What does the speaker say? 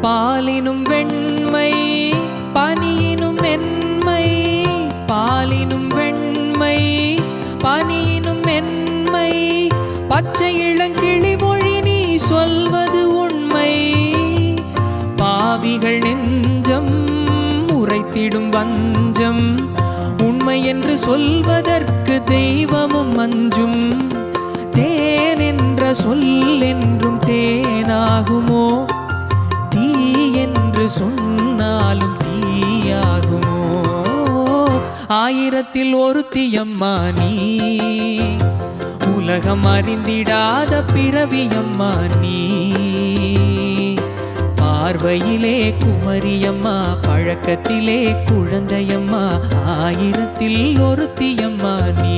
பாலினும் வெண்மை பனியினும் மென்மை, பாலினும் வெண்மை பனியினும் மென்மை, பச்சை இளங்கிளி மொழி நீ சொல்வது உண்மை. பாவிகள் நெஞ்சம் உரைத்திடும் வஞ்சம், உண்மை என்று சொல்வதற்கு தெய்வமும் அஞ்சும். தேன் என்ற சொல் என்றும் தேனாகுமோ, தீ என்று சொன்னாலும் தீயாகுமோ. ஆயிரத்தில் ஒருத்தியம்மா நீ, உலகம் அறிந்திடாத பிறவியம்மா நீ. பார்வையிலே குமரியம்மா, பழக்கத்திலே குழந்தையம்மா, ஆயிரத்தில் ஒருத்தியம்மா நீ.